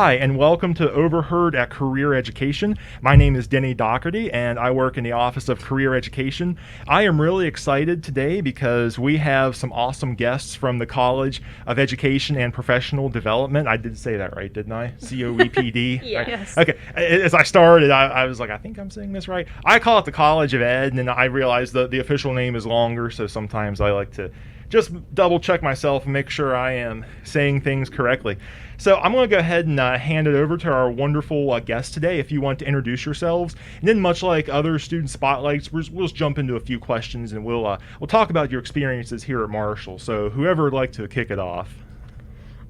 Hi, and welcome to Overheard at Career Education. My name is Denny Doherty, and I work in the Office of Career Education. I am really excited today because we have some awesome guests from the College of Education and Professional Development. I did say that right, didn't I? COEPD? Yeah. Right? Yes. Okay. As I started, I was like, I think I'm saying this right. I call it the College of Ed, and then I realized that the official name is longer, so sometimes I like to just double check myself and make sure I am saying things correctly. So I'm going to go ahead and hand it over to our wonderful guest today if you want to introduce yourselves. And then much like other student spotlights, we'll just jump into a few questions and we'll talk about your experiences here at Marshall. So whoever would like to kick it off.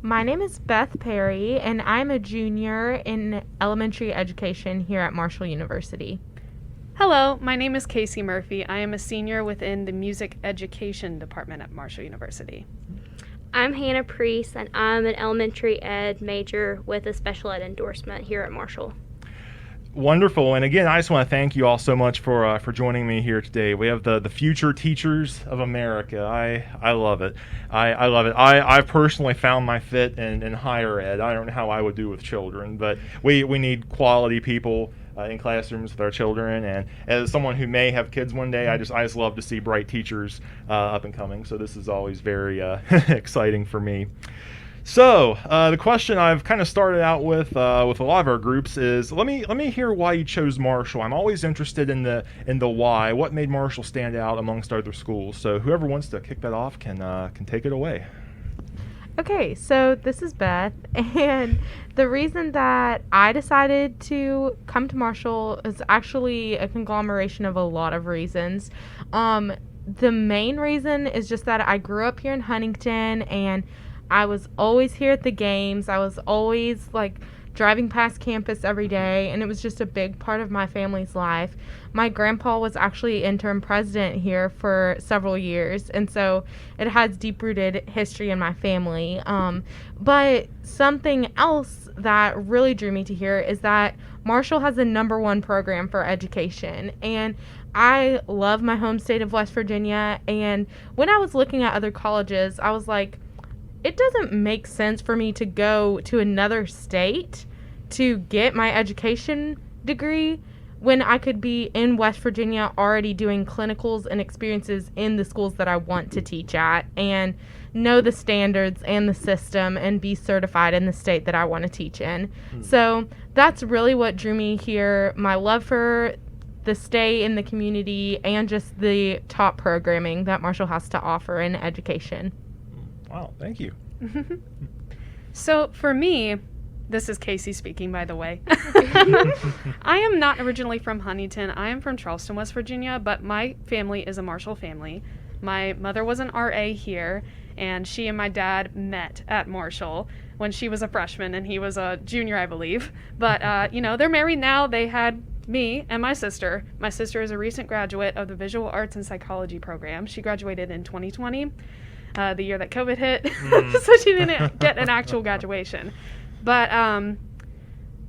My name is Beth Perry, and I'm a junior in elementary education here at Marshall University. Hello, my name is Casey Murphy. I am a senior within the music education department at Marshall University. I'm Hannah Priest, and I'm an elementary ed major with a special ed endorsement here at Marshall. Wonderful. And again, I just want to thank you all so much for joining me here today. We have the future teachers of America. I love it. I love it. I've personally found my fit in higher ed. I don't know how I would do with children, but we need quality people in classrooms with our children. And as someone who may have kids one day, I just love to see bright teachers up and coming. So this is always very exciting for me. So the question I've kind of started out with a lot of our groups is let me hear why you chose Marshall. I'm always interested in the why. What made Marshall stand out amongst other schools? So whoever wants to kick that off can take it away. Okay, so this is Beth, and the reason that I decided to come to Marshall is actually a conglomeration of a lot of reasons. The main reason is just that I grew up here in Huntington, and I was always here at the games. I was always driving past campus every day, and it was just a big part of my family's life. My grandpa was actually interim president here for several years, and so it has deep-rooted history in my family. But something else that really drew me to here is that Marshall has the #1 program for education, and I love my home state of West Virginia, and when I was looking at other colleges, I was like, it doesn't make sense for me to go to another state to get my education degree when I could be in West Virginia already doing clinicals and experiences in the schools that I want to teach at and know the standards and the system and be certified in the state that I want to teach in. So that's really what drew me here, my love for the stay in the community and just the top programming that Marshall has to offer in education. Wow, thank you. So for me, this is Casey speaking, by the way. I am not originally from Huntington. I am from Charleston, West Virginia, but my family is a Marshall family. My mother was an RA here, and she and my dad met at Marshall when she was a freshman and he was a junior, I believe. But, they're married now. They had me and my sister. My sister is a recent graduate of the Visual Arts and Psychology program. She graduated in 2020. The year that COVID hit, so she didn't get an actual graduation. But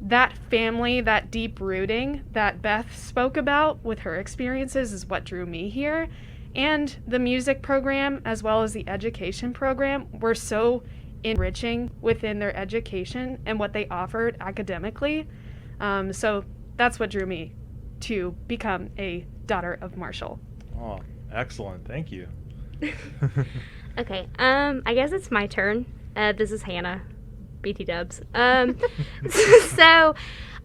that family, that deep rooting that Beth spoke about with her experiences is what drew me here. And the music program, as well as the education program, were so enriching within their education and what they offered academically. So that's what drew me to become a daughter of Marshall. Oh, excellent. Thank you. Okay, I guess it's my turn. This is Hannah, BT Dubs. So,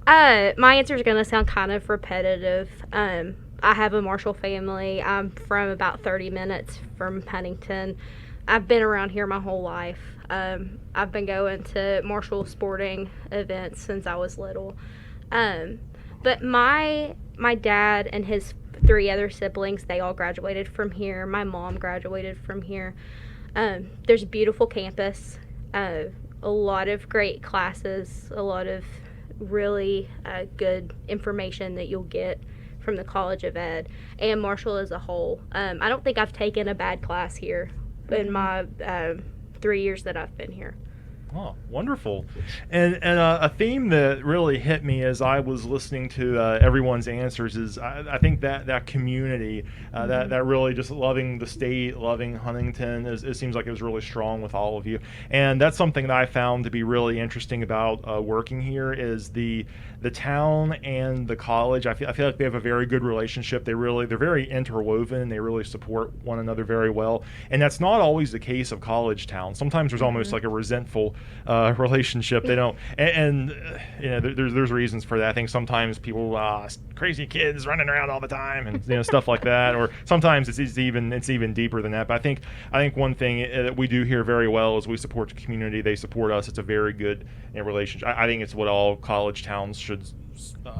my answer is going to sound kind of repetitive. I have a Marshall family. I'm from about 30 minutes from Huntington. I've been around here my whole life. I've been going to Marshall sporting events since I was little. But my dad and his 3 other siblings, they all graduated from here. My mom graduated from here. There's a beautiful campus, a lot of great classes, a lot of really good information that you'll get from the College of Ed and Marshall as a whole. I don't think I've taken a bad class here in my 3 years that I've been here. Oh, wonderful. And a theme that really hit me as I was listening to everyone's answers is I think that community, that really just loving the state, loving Huntington, it seems like it was really strong with all of you. And that's something that I found to be really interesting about working here is the town and the college. I feel like they have a very good relationship. They're very interwoven. They really support one another very well. And that's not always the case of college towns. Sometimes there's almost like a resentful relationship. They don't, and you know, there's reasons for that. I think sometimes people, crazy kids running around all the time, and stuff like that. Or sometimes it's even deeper than that. But I think one thing that we do here very well is we support the community. They support us. It's a very good relationship. I think it's what all college towns should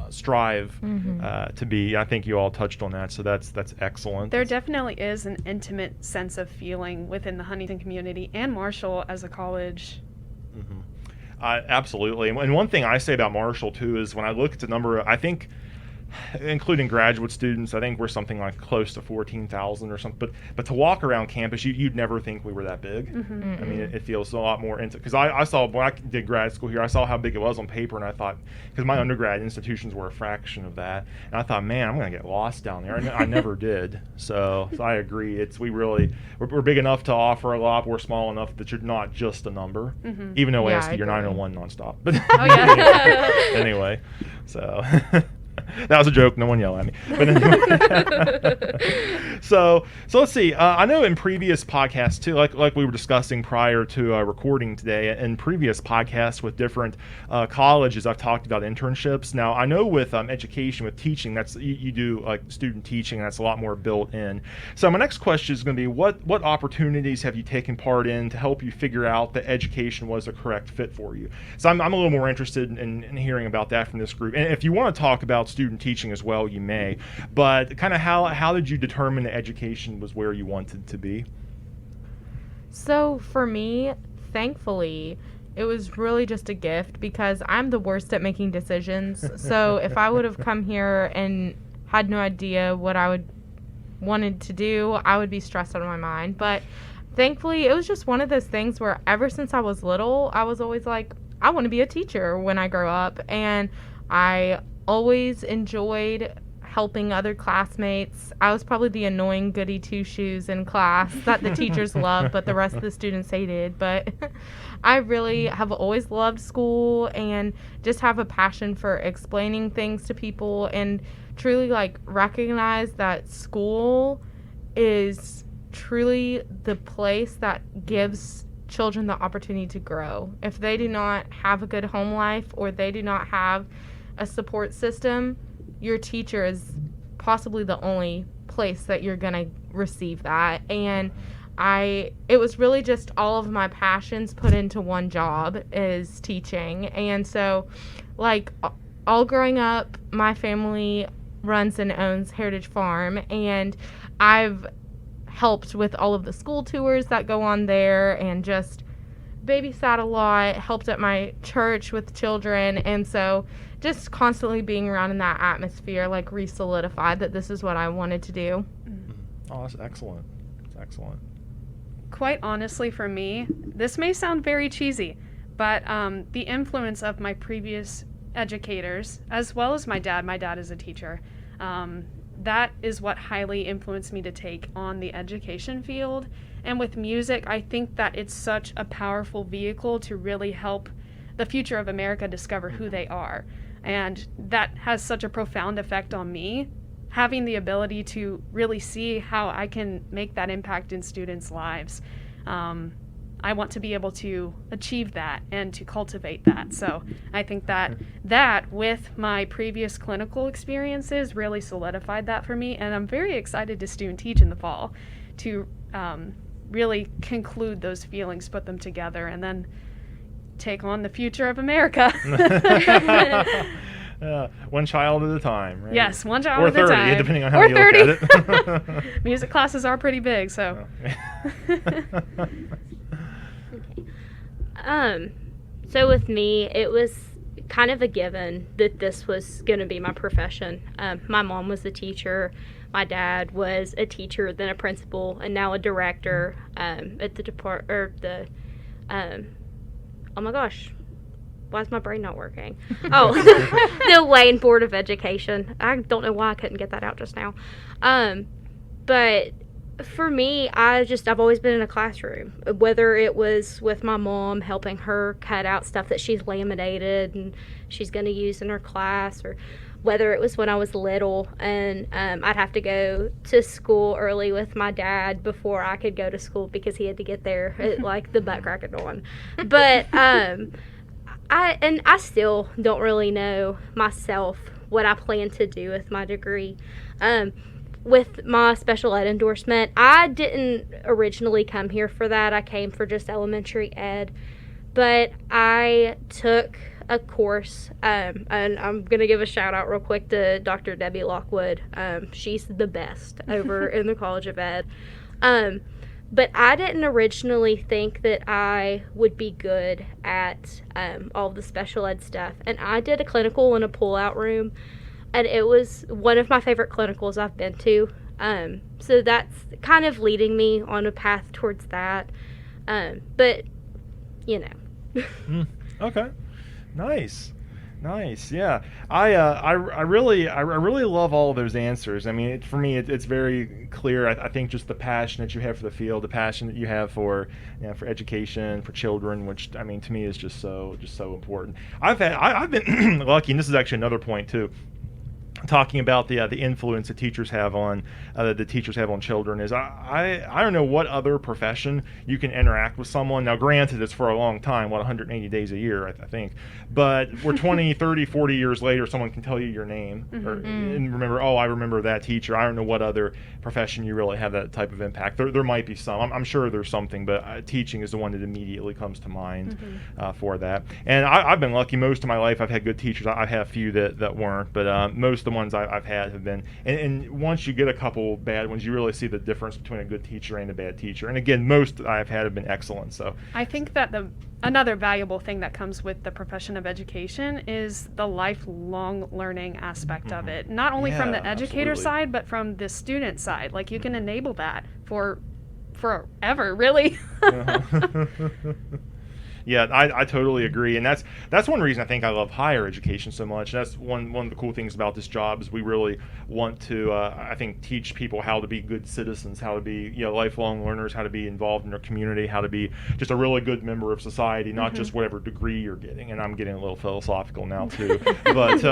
strive to be. I think you all touched on that, so that's excellent. There definitely is an intimate sense of feeling within the Huntington community and Marshall as a college. Absolutely. And one thing I say about Marshall too is when I look at the number, I think, including graduate students, I think we're something like close to 14,000 or something. But to walk around campus, you'd never think we were that big. I mean, it feels a lot more because I saw when I did grad school here, I saw how big it was on paper, and I thought, because my undergrad institutions were a fraction of that, and I thought, man, I'm going to get lost down there. I never did. So I agree. We're big enough to offer a lot. But we're small enough that you're not just a number, even though you're 901 nonstop. But anyway, so. That was a joke. No one yell at me. But anyway. So let's see. I know in previous podcasts too, like we were discussing prior to recording today, in previous podcasts with different colleges, I've talked about internships. Now I know with education, with teaching, that's you do like student teaching. That's a lot more built in. So my next question is going to be, what opportunities have you taken part in to help you figure out that education was a correct fit for you? So I'm a little more interested in hearing about that from this group. And if you want to talk about student teaching as well, you may, but kind of how did you determine that education was where you wanted to be? So for me, thankfully, it was really just a gift because I'm the worst at making decisions. So if I would have come here and had no idea what I wanted to do, I would be stressed out of my mind. But thankfully, it was just one of those things where ever since I was little, I was always like, I want to be a teacher when I grow up. And I always enjoyed helping other classmates. I was probably the annoying goody two-shoes in class that the teachers loved, but the rest of the students hated. But I really have always loved school and just have a passion for explaining things to people and truly recognize that school is truly the place that gives children the opportunity to grow. If they do not have a good home life or they do not have a support system, your teacher is possibly the only place that you're going to receive that. And it was really just all of my passions put into one job is teaching. And so all growing up, my family runs and owns Heritage Farm, and I've helped with all of the school tours that go on there and just babysat a lot, helped at my church with children, and so just constantly being around in that atmosphere re-solidified that this is what I wanted to do. Oh, that's excellent. That's excellent. Quite honestly, for me, this may sound very cheesy, but the influence of my previous educators, as well as my dad is a teacher, that is what highly influenced me to take on the education field. And with music, I think that it's such a powerful vehicle to really help the future of America discover who they are. And that has such a profound effect on me, having the ability to really see how I can make that impact in students' lives. I want to be able to achieve that and to cultivate that. So I think that with my previous clinical experiences really solidified that for me. And I'm very excited to student teach in the fall to really conclude those feelings, put them together, and then take on the future of America. One child at a time, right? Yes, one child or at 30, a time. Depending on how or you 30. look at it. Music classes are pretty big, so. So with me, it was kind of a given that this was going to be my profession. My mom was a teacher. My dad was a teacher, then a principal, and now a director at the oh my gosh, why is my brain not working? Oh, the Wayne Board of Education. I don't know why I couldn't get that out just now. But for me, I've always been in a classroom, whether it was with my mom helping her cut out stuff that she's laminated and she's going to use in her class, or whether it was when I was little and I'd have to go to school early with my dad before I could go to school because he had to get there at like the butt crack of dawn. But I still don't really know myself what I plan to do with my degree. With my special ed endorsement, I didn't originally come here for that. I came for just elementary ed. But I took a course, and I'm going to give a shout out real quick to Dr. Debbie Lockwood. She's the best over in the College of Ed. But I didn't originally think that I would be good at all the special ed stuff. And I did a clinical in a pull-out room, and it was one of my favorite clinicals I've been to. So that's kind of leading me on a path towards that. But, you know. Okay. Nice. Yeah. I really love all of those answers. I mean, for me, it's very clear. I think just the passion that you have for the field, the passion that you have for, for education, for children, which I mean to me is just so important. I've been lucky, and this is actually another point too. Talking about the influence that teachers have on children is I don't know what other profession you can interact with someone. Now granted, it's for a long time, 180 days a year I think, but we're 20 30 40 years later, someone can tell you your name and remember, oh, I remember that teacher. I don't know what other profession you really have that type of impact. There might be some, I'm sure there's something, but teaching is the one that immediately comes to mind for that. And I've been lucky. Most of my life I've had good teachers. I've had a few that weren't, but most of the ones I've had have been, and once you get a couple bad ones, you really see the difference between a good teacher and a bad teacher. And again, most I've had have been excellent. So I think that another valuable thing that comes with the profession of education is the lifelong learning aspect of it. Not only from the educator side, but from the student side. Like you can enable that for forever, really. Yeah, I totally agree, and that's one reason I think I love higher education so much. That's one of the cool things about this job is we really want to, I think, teach people how to be good citizens, how to be lifelong learners, how to be involved in their community, how to be just a really good member of society, not just whatever degree you're getting. And I'm getting a little philosophical now too, but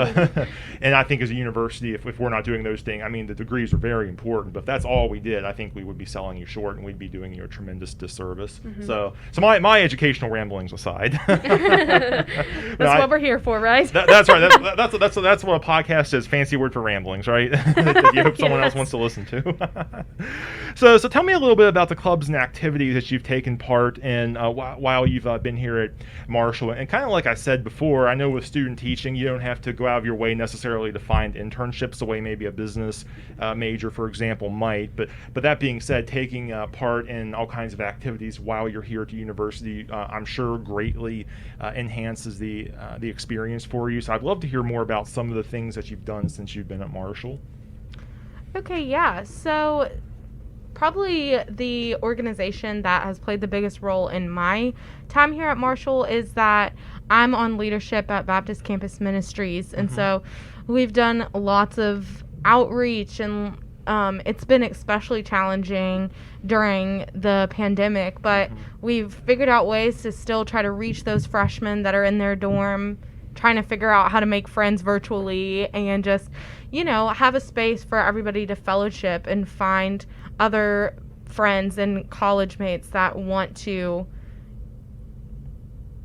and I think as a university, if we're not doing those things, I mean the degrees are very important, but if that's all we did, I think we would be selling you short and we'd be doing you a tremendous disservice. So my educational rambling aside. That's what we're here for, right? That's right. That's what a podcast is. Fancy word for ramblings, right? That you hope someone else wants to listen to. So tell me a little bit about the clubs and activities that you've taken part in while you've been here at Marshall. And kind of like I said before, I know with student teaching, you don't have to go out of your way necessarily to find internships the way maybe a business major, for example, might. But that being said, taking part in all kinds of activities while you're here at the university, I'm sure greatly enhances the experience for you. So I'd love to hear more about some of the things that you've done since you've been at Marshall. Okay, yeah. So probably the organization that has played the biggest role in my time here at Marshall is that I'm on leadership at Baptist Campus Ministries. And so we've done lots of outreach, and it's been especially challenging during the pandemic, but we've figured out ways to still try to reach those freshmen that are in their dorm, trying to figure out how to make friends virtually and just, have a space for everybody to fellowship and find other friends and college mates that want to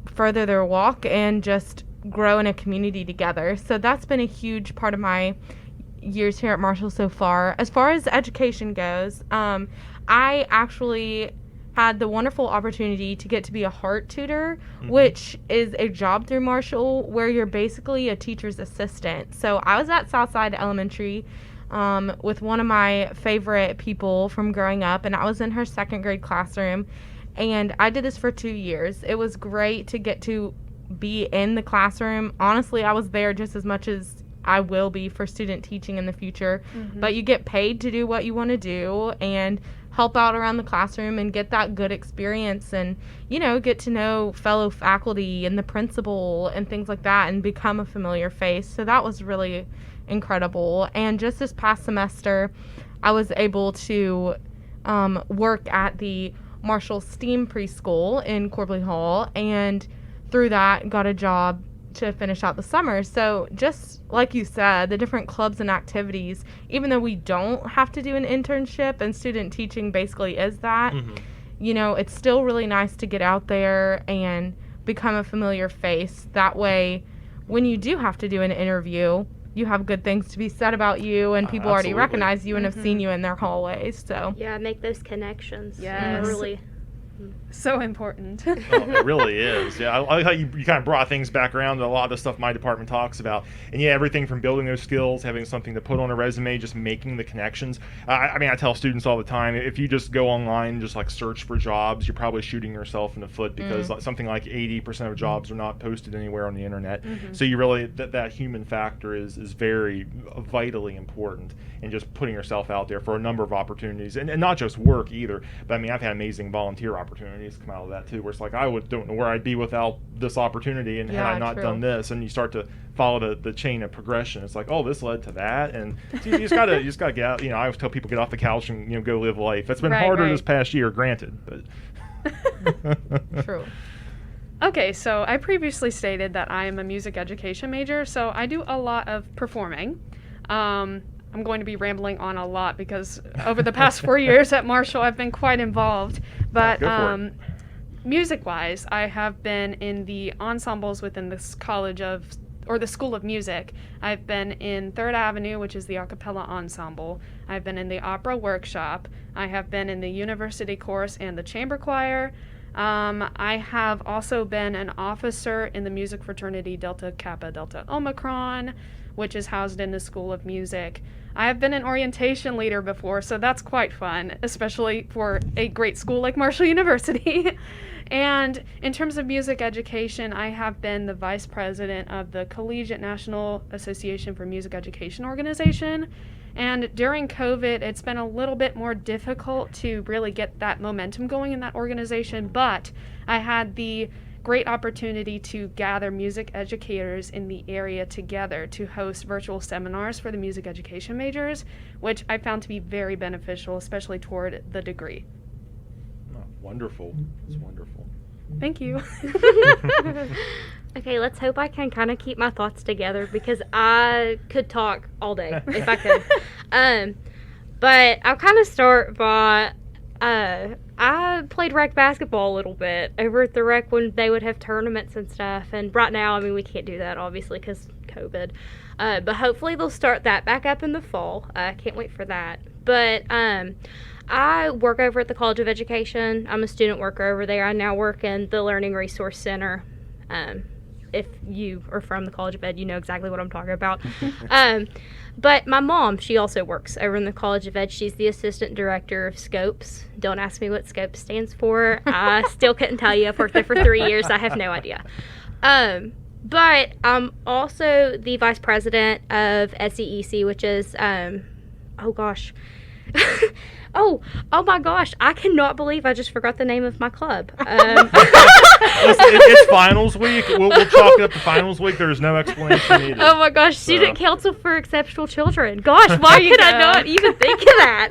further their walk and just grow in a community together. So that's been a huge part of my years here at Marshall so far. As far as education goes, I actually had the wonderful opportunity to get to be a HEART tutor, which is a job through Marshall where you're basically a teacher's assistant. So I was at Southside Elementary with one of my favorite people from growing up, and I was in her second grade classroom, and I did this for 2 years. It was great to get to be in the classroom. Honestly, I was there just as much as I will be for student teaching in the future. Mhm. But you get paid to do what you want to do and help out around the classroom and get that good experience and, get to know fellow faculty and the principal and things like that and become a familiar face. So that was really incredible. And just this past semester, I was able to work at the Marshall STEAM preschool in Corbley Hall, and through that got a job to finish out the summer. So just like you said, the different clubs and activities, even though we don't have to do an internship, and student teaching basically is that, it's still really nice to get out there and become a familiar face. That way, when you do have to do an interview, you have good things to be said about you, and people already Absolutely. recognize you and have seen you in their hallways. So Yeah, make those connections. Yes. Really. So important. Oh, it really is. Yeah, I like how you kind of brought things back around to a lot of the stuff my department talks about. And yeah, everything from building those skills, having something to put on a resume, just making the connections. I tell students all the time, if you just go online and just like search for jobs, you're probably shooting yourself in the foot because something like 80% of jobs are not posted anywhere on the internet. So you really, that human factor is very vitally important in just putting yourself out there for a number of opportunities, and not just work either. But I mean, I've had amazing volunteer opportunities come out of that too, where it's like don't know where I'd be without this opportunity, and had I not done this. And you start to follow the chain of progression. It's like, oh, this led to that, and so you just gotta get out. I always tell people, get off the couch and go live life. It's been harder this past year, granted, but true. Okay, so I previously stated that I am a music education major, so I do a lot of performing. I'm going to be rambling on a lot because over the past 4 years at Marshall, I've been quite involved. But music-wise, I have been in the ensembles within this the School of Music. I've been in Third Avenue, which is the a cappella ensemble. I've been in the opera workshop. I have been in the university chorus and the chamber choir. I have also been an officer in the music fraternity Delta Kappa Delta Omicron, which is housed in the School of Music. I have been an orientation leader before, so that's quite fun, especially for a great school like Marshall University. And in terms of music education, I have been the vice president of the Collegiate National Association for Music Education organization. And during COVID, it's been a little bit more difficult to really get that momentum going in that organization, but I had the great opportunity to gather music educators in the area together to host virtual seminars for the music education majors, which I found to be very beneficial, especially toward the degree. oh, wonderful. It's wonderful. Thank you. Okay, let's hope I can kind of keep my thoughts together because I could talk all day if I could. But I'll kind of start by I played rec basketball a little bit over at the rec when they would have tournaments and stuff. And right now, I mean, we can't do that obviously because COVID. But hopefully they'll start that back up in the fall. I can't wait for that. But I work over at the College of Education. I'm a student worker over there. I now work in the Learning Resource Center. If you are from the College of Ed, you know exactly what I'm talking about. But my mom, she also works over in the College of Ed. She's the assistant director of Scopes. Don't ask me what Scopes stands for. I still couldn't tell you. I've worked there for 3 years. I have no idea. But I'm also the vice president of SEEC, which is, oh gosh. Oh my gosh, I cannot believe I just forgot the name of my club. It's finals week. We'll chalk it up to finals week. There's no explanation needed. Oh my gosh, Student Council for Exceptional Children. Gosh, why could I not even think of that?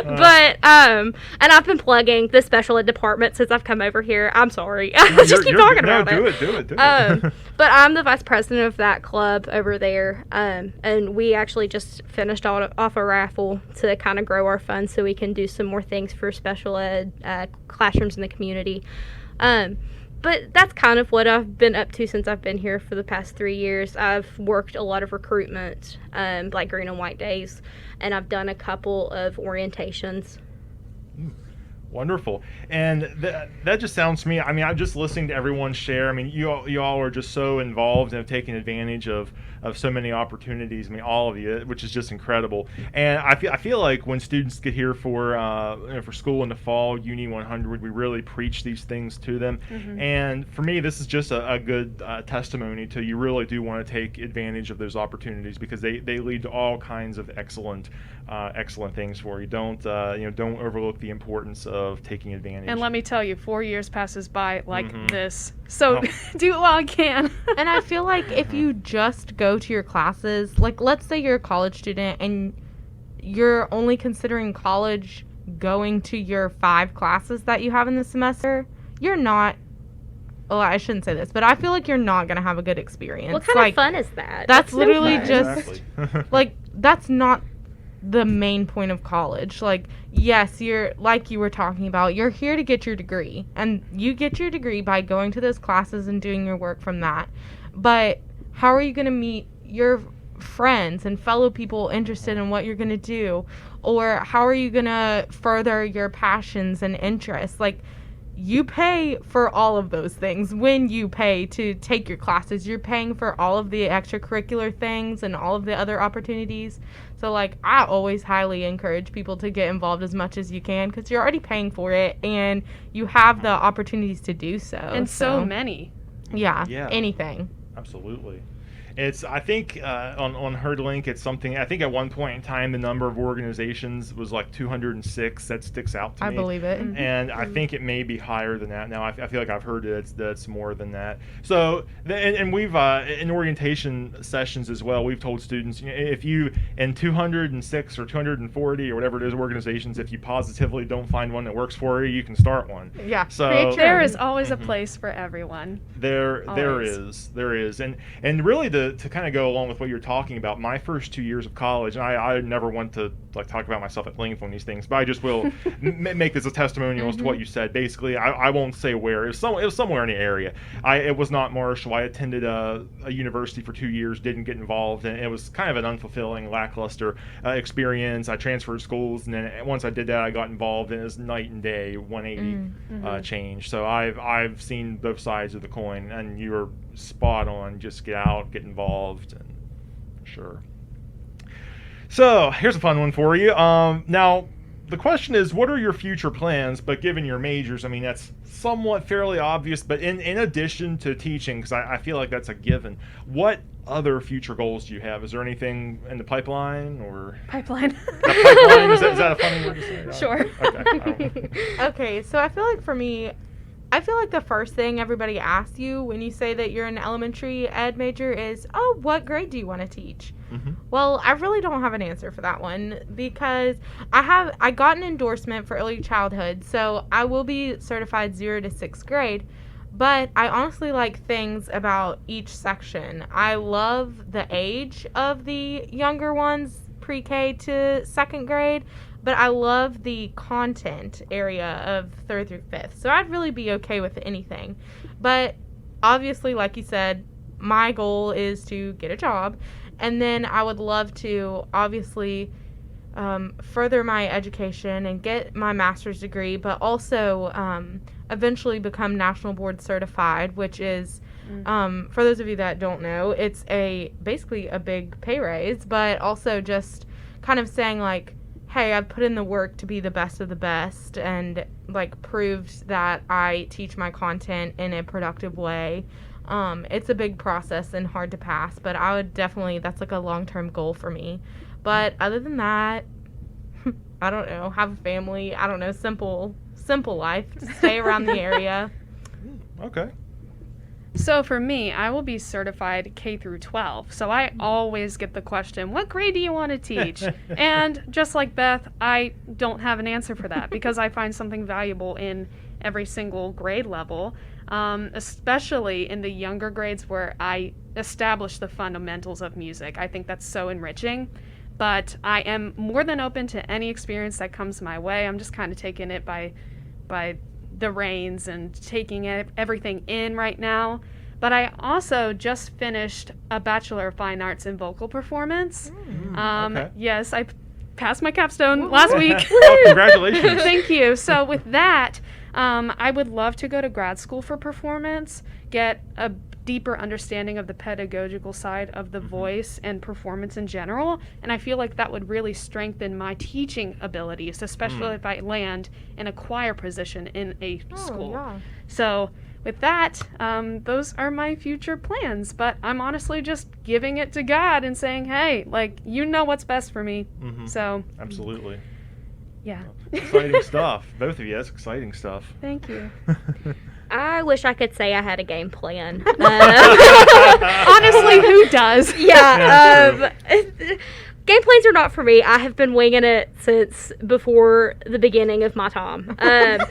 But, and I've been plugging the special ed department since I've come over here. I'm sorry. Just keep talking about it. Do it. But I'm the vice president of that club over there. And we actually just finished off a raffle to kind of grow our funds so we can do some more things for special ed classrooms in the community. But that's kind of what I've been up to since I've been here for the past 3 years. I've worked a lot of recruitment, like Green and White Days, and I've done a couple of orientations. Wonderful. And that just sounds to me, I mean, I'm just listening to everyone share. I mean, you all are just so involved and have taken advantage of so many opportunities. I mean, all of you, which is just incredible. And I feel like when students get here for school in the fall, Uni 100, we really preach these things to them. And for me, this is just a good testimony to you really do want to take advantage of those opportunities, because they lead to all kinds of excellent things for you. Don't overlook the importance of taking advantage. And let me tell you, 4 years passes by like this. So do it while I can. And I feel like if you just go to your classes, like let's say you're a college student and you're only considering college going to your 5 classes that you have in the semester, you're not, well, I shouldn't say this, but I feel like you're not going to have a good experience. What kind of fun is that? That's no literally fun. just, Exactly. like, that's not the main point of college. Like, yes, you're, like you were talking about, you're here to get your degree, and you get your degree by going to those classes and doing your work from that. But how are you going to meet your friends and fellow people interested in what you're going to do? Or how are you going to further your passions and interests? Like, you pay for all of those things when you pay to take your classes. You're paying for all of the extracurricular things and all of the other opportunities. So, like, I always highly encourage people to get involved as much as you can, because you're already paying for it and you have the opportunities to do so. And so many. Yeah, Yeah. anything. Absolutely. I think on HerdLink, it's something, I think at one point in time, the number of organizations was like 206. That sticks out to me. I believe it. And I think it may be higher than that now. I feel like I've heard that's more than that. So, and we've, in orientation sessions as well, we've told students, if you, in 206 or 240 or whatever it is organizations, if you positively don't find one that works for you, you can start one. Yeah. So create your There own. is always a place for everyone. There Always. is, and really to kind of go along with what you're talking about, my first 2 years of college, and I never want to like talk about myself at length on these things, but I just will make this a testimonial as to what you said. Basically, I won't say where. It was somewhere in the area. It was not Marshall. I attended a university for 2 years, didn't get involved, and it was kind of an unfulfilling, lackluster experience. I transferred schools, and then once I did that, I got involved, and it was night and day, 180 change. So I've seen both sides of the coin, and you're spot on. Just get out, get involved, and sure. So here's a fun one for you. Now the question is, what are your future plans? But given your majors, I mean, that's somewhat fairly obvious. But in addition to teaching, because I feel like that's a given, what other future goals do you have? Is there anything in the pipeline or Pipeline. the pipeline? Is that a funny word to say? Sure. Okay. I don't know. Okay, so I feel like for me, I feel like the first thing everybody asks you when you say that you're an elementary ed major is, oh, what grade do you want to teach? Mhm. Well, I really don't have an answer for that one, because I got an endorsement for early childhood, so I will be certified 0 to 6th grade. But I honestly like things about each section. I love the age of the younger ones, pre-K to 2nd grade, but I love the content area of 3rd through 5th. So I'd really be okay with anything. But obviously, like you said, my goal is to get a job. And then I would love to, obviously, further my education and get my master's degree, but also eventually become National Board Certified, which is, for those of you that don't know, it's basically a big pay raise, but also just kind of saying, like, hey, I've put in the work to be the best of the best, and like proved that I teach my content in a productive way. It's a big process and hard to pass, but I would definitely, that's like a long-term goal for me. But other than that, I don't know, have a family, I don't know, simple life, stay around the area. Okay. So for me, I will be certified K through 12. So I always get the question, what grade do you want to teach? And just like Beth, I don't have an answer for that, because I find something valuable in every single grade level, especially in the younger grades where I establish the fundamentals of music. I think that's so enriching. But I am more than open to any experience that comes my way. I'm just kind of taking it by the reins and taking everything in right now. But I also just finished a Bachelor of Fine Arts in Vocal Performance. Okay. Yes, I passed my capstone last week. Oh, congratulations. Thank you. So with that, I would love to go to grad school for performance, get a deeper understanding of the pedagogical side of the voice and performance in general, and I feel like that would really strengthen my teaching abilities, especially if I land in a choir position in a school. Yeah. So with that, those are my future plans, but I'm honestly just giving it to God and saying, hey, like, you know what's best for me. So Absolutely. yeah. Exciting stuff. Both of you, that's exciting stuff. Thank you. I wish I could say I had a game plan. Honestly, who does? Yeah, game plans are not for me. I have been winging it since before the beginning of my time. But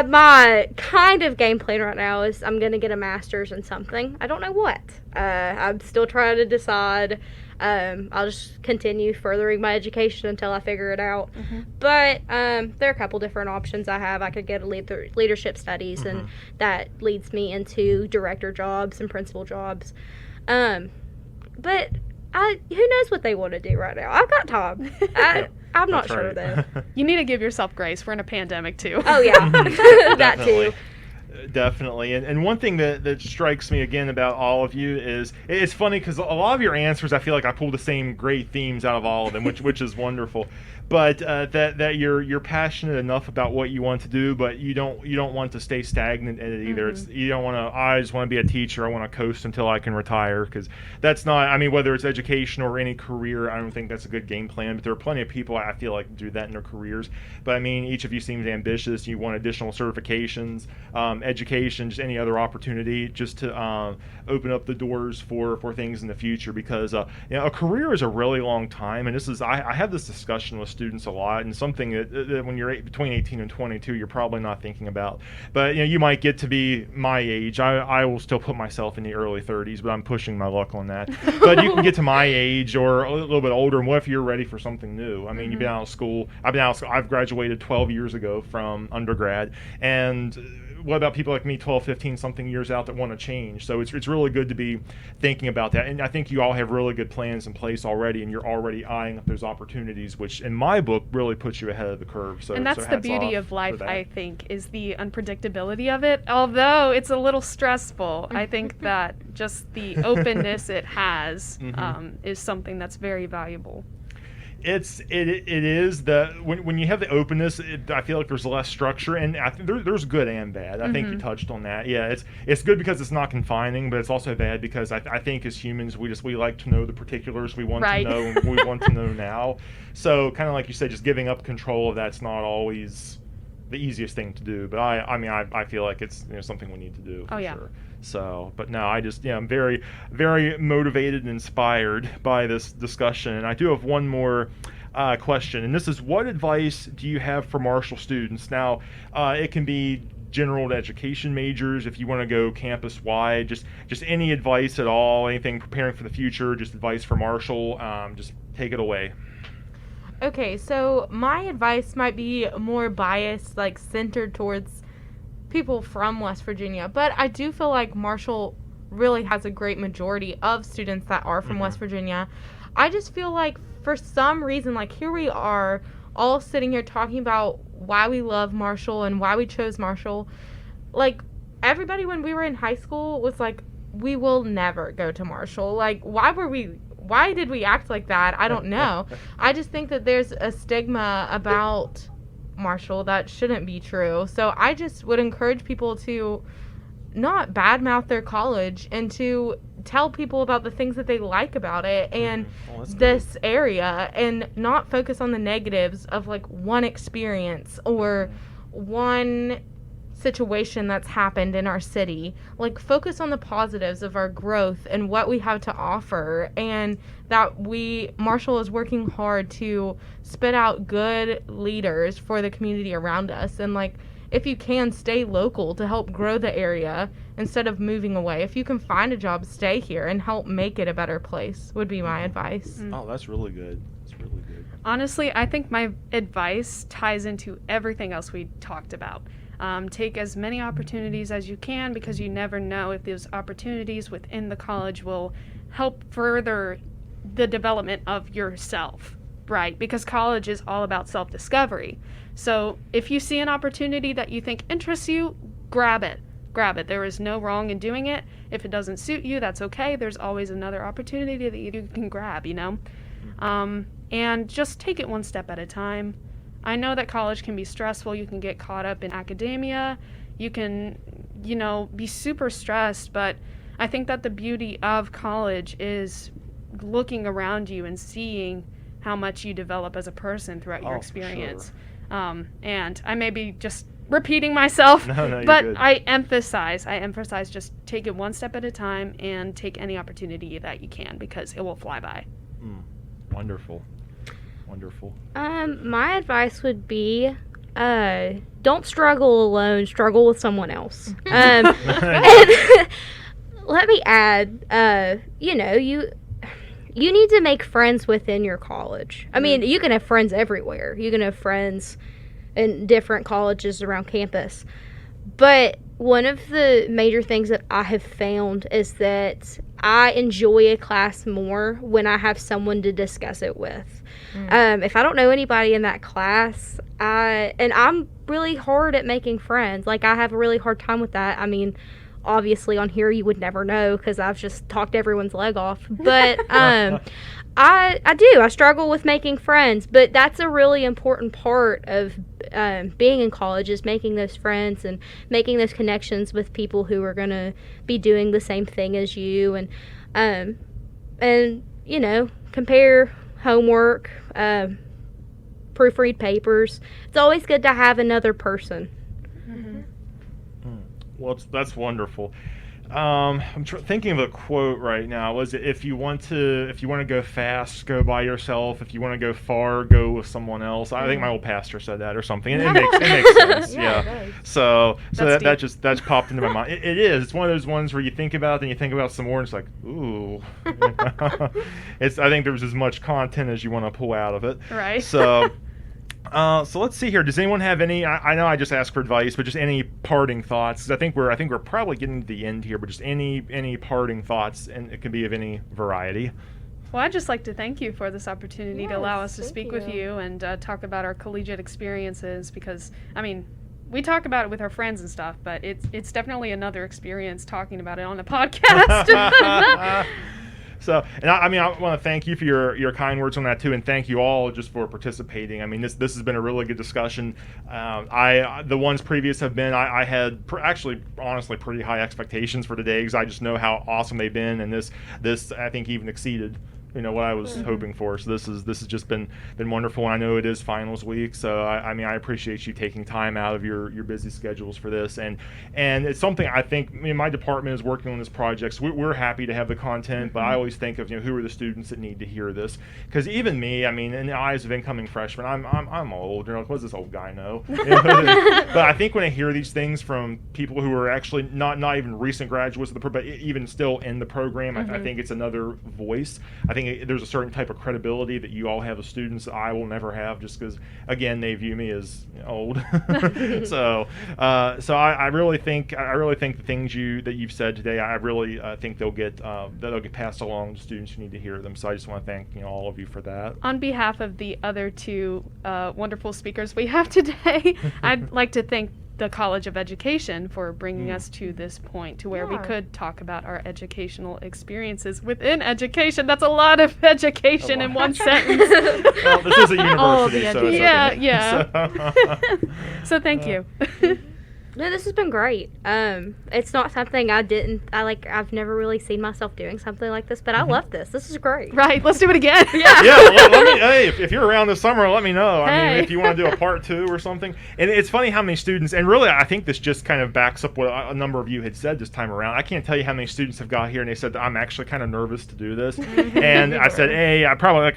my kind of game plan right now is I'm going to get a master's in something. I don't know what. I'm still trying to decide. I'll just continue furthering my education until I figure it out. But there are a couple different options I have. I could get a leadership studies, and that leads me into director jobs and principal jobs. But who knows what they want to do right now? I've got time. I'm not That's sure right. though. You need to give yourself grace. We're in a pandemic too. Oh yeah, that too. Definitely. And one thing that strikes me again about all of you is it's funny because a lot of your answers, I feel like I pull the same great themes out of all of them, which is wonderful. But that you're passionate enough about what you want to do, but you don't want to stay stagnant in it either. It's you don't want to. I just want to be a teacher. I want to coast until I can retire, because that's not. I mean, whether it's education or any career, I don't think that's a good game plan. But there are plenty of people I feel like do that in their careers. But I mean, each of you seems ambitious. You want additional certifications, education, just any other opportunity, just to open up the doors for things in the future. Because a career is a really long time, and this is I have this discussion with students a lot, and something that when you're between 18 and 22, you're probably not thinking about. But you might get to be my age. I will still put myself in the early 30s, but I'm pushing my luck on that. But you can get to my age or a little bit older, and what if you're ready for something new? I mean, you've been out of school. I've graduated 12 years ago from undergrad, and what about people like me 12, 15 something years out that want to change? So it's really good to be thinking about that. And I think you all have really good plans in place already, and you're already eyeing up those opportunities, which in my book really puts you ahead of the curve. So And that's so the hats beauty off of for life, that. I think, is the unpredictability of it. Although it's a little stressful, I think that just the openness it has is something that's very valuable. It is the when you have the openness, I feel like there's less structure, and I think there's good and bad. I think you touched on that. Yeah, it's good because it's not confining, but it's also bad because I think as humans we like to know the particulars we want Right. to know, and we want to know now. So kind of like you said, just giving up control of that's not always the easiest thing to do. But I feel like it's something we need to do. Oh, For yeah. Sure. So, but no, I'm very, very motivated and inspired by this discussion. And I do have one more question, and this is: what advice do you have for Marshall students? Now, it can be general education majors if you want to go campus wide. Just any advice at all, anything preparing for the future. Just advice for Marshall. Just take it away. Okay, so my advice might be more biased, like centered towards people from West Virginia, but I do feel like Marshall really has a great majority of students that are from West Virginia. I just feel like for some reason, like here we are all sitting here talking about why we love Marshall and why we chose Marshall. Like everybody when we were in high school was like, we will never go to Marshall. Like why did we act like that? I don't know. I just think that there's a stigma about Marshall that shouldn't be true. So I just would encourage people to not badmouth their college and to tell people about the things that they like about it and that's this area, and not focus on the negatives of like one experience or one situation that's happened in our city. Like focus on the positives of our growth and what we have to offer, and that Marshall is working hard to spit out good leaders for the community around us. And like if you can, stay local to help grow the area instead of moving away. If you can find a job, stay here and help make it a better place would be my advice. Oh, that's really good. That's really good. Honestly, I think my advice ties into everything else we talked about. Take as many opportunities as you can, because you never know if those opportunities within the college will help further the development of yourself, right? Because college is all about self-discovery. So if you see an opportunity that you think interests you, grab it. Grab it. There is no wrong in doing it. If it doesn't suit you, that's okay. There's always another opportunity that you can grab, you know? And just take it one step at a time. I know that college can be stressful. You can get caught up in academia. You can, you know, be super stressed, but I think that the beauty of college is looking around you and seeing how much you develop as a person throughout your experience. Sure. And I may be just repeating myself, no, but good. I emphasize just take it one step at a time and take any opportunity that you can, because it will fly by. Wonderful. My advice would be, don't struggle alone, struggle with someone else. And let me add, you know, you need to make friends within your college. I mean, you can have friends everywhere. You can have friends in different colleges around campus. But one of the major things that I have found is that I enjoy a class more when I have someone to discuss it with. If I don't know anybody in that class, and I'm really hard at making friends. Like, I have a really hard time with that. I mean, obviously on here you would never know because I've just talked everyone's leg off. But I do. I struggle with making friends, but that's a really important part of being in college, is making those friends and making those connections with people who are going to be doing the same thing as you, and you know, compare homework, proofread papers. It's always good to have another person. Well, that's wonderful. I'm thinking of a quote right now. Was it, if you want to go fast, go by yourself. If you want to go far, go with someone else. I think my old pastor said that or something. And it makes sense. Yeah. So that popped into my mind. It is. It's one of those ones where you think about it, then you think about some more, and it's like, ooh. I think there's as much content as you want to pull out of it. Right. So let's see here. Does anyone have any? I know I just asked for advice, but just any parting thoughts? 'Cause I think we're probably getting to the end here, but just any parting thoughts, and it can be of any variety. Well, I'd just like to thank you for this opportunity to allow us to speak with you and talk about our collegiate experiences, because, I mean, we talk about it with our friends and stuff, but it's definitely another experience talking about it on a podcast. So, and I want to thank you for your kind words on that too, and thank you all just for participating. I mean, this has been a really good discussion. The ones previous have been, I had actually, honestly, pretty high expectations for today, because I just know how awesome they've been, and this I think even exceeded, you know, what I was hoping for. So this has just been wonderful, and I know it is finals week, so I appreciate you taking time out of your busy schedules for this, and it's something I think, my department is working on this project, so we're happy to have the content, but I always think of, you know, who are the students that need to hear this, because even me, I mean, in the eyes of incoming freshmen, I'm old, you know, what does this old guy know? But I think when I hear these things from people who are actually not even recent graduates of but even still in the program, I think it's another voice. I think there's a certain type of credibility that you all have as students that I will never have, just because, again, they view me as old. So I really think the things that you've said today, I really think they'll get passed along to students who need to hear them. So I just want to thank, you know, all of you for that. On behalf of the other two wonderful speakers we have today, I'd like to thank the College of Education for bringing us to this point, to where we could talk about our educational experiences within education. That's a lot of education in one sentence. Well, this is a university, so it's okay. Yeah. So thank you. No, this has been great. It's not something I've never really seen myself doing something like this, but I love this. This is great. Right, let's do it again. Yeah, let me, hey, if you're around this summer, let me know. I mean, if you want to do a part 2 or something. And it's funny how many students, and really I think this just kind of backs up what a number of you had said this time around. I can't tell you how many students have got here and they said, I'm actually kind of nervous to do this. And I said, hey, I probably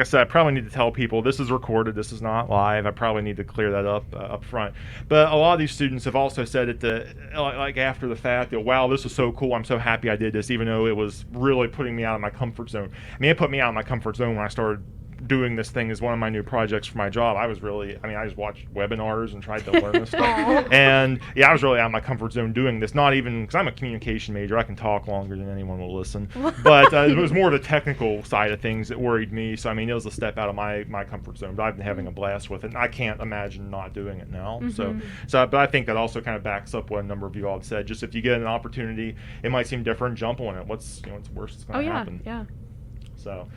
need to tell people this is recorded, this is not live. I probably need to clear that up front. But a lot of these students have also said like after the fact, that, wow, this is so cool, I'm so happy I did this, even though it was really putting me out of my comfort zone. I mean, it put me out of my comfort zone when I started doing this thing as one of my new projects for my job, I just watched webinars and tried to learn this stuff. And yeah, I was really out of my comfort zone doing this. Not even because I'm a communication major, I can talk longer than anyone will listen. But it was more the technical side of things that worried me. So I mean, it was a step out of my comfort zone. But I've been having a blast with it, and I can't imagine not doing it now. But I think that also kind of backs up what a number of you all have said. Just if you get an opportunity, it might seem different, jump on it. What's worst that's going to happen? Yeah. So,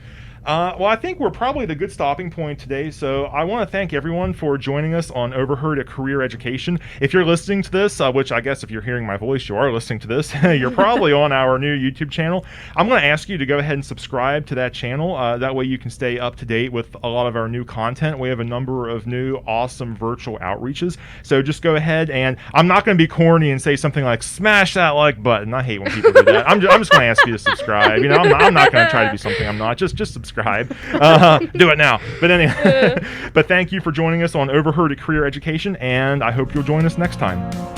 well, I think we're probably the good stopping point today. So I want to thank everyone for joining us on Overheard at Career Education. If you're listening to this, which I guess if you're hearing my voice, you are listening to this, you're probably on our new YouTube channel. I'm going to ask you to go ahead and subscribe to that channel. That way you can stay up to date with a lot of our new content. We have a number of new awesome virtual outreaches. So just go ahead, and I'm not going to be corny and say something like, smash that like button. I hate when people do that. I'm just going to ask you to subscribe. I'm not going to try to be something I'm not. Just subscribe. Do it now. But anyway, but thank you for joining us on Overheard at Career Education, and I hope you'll join us next time.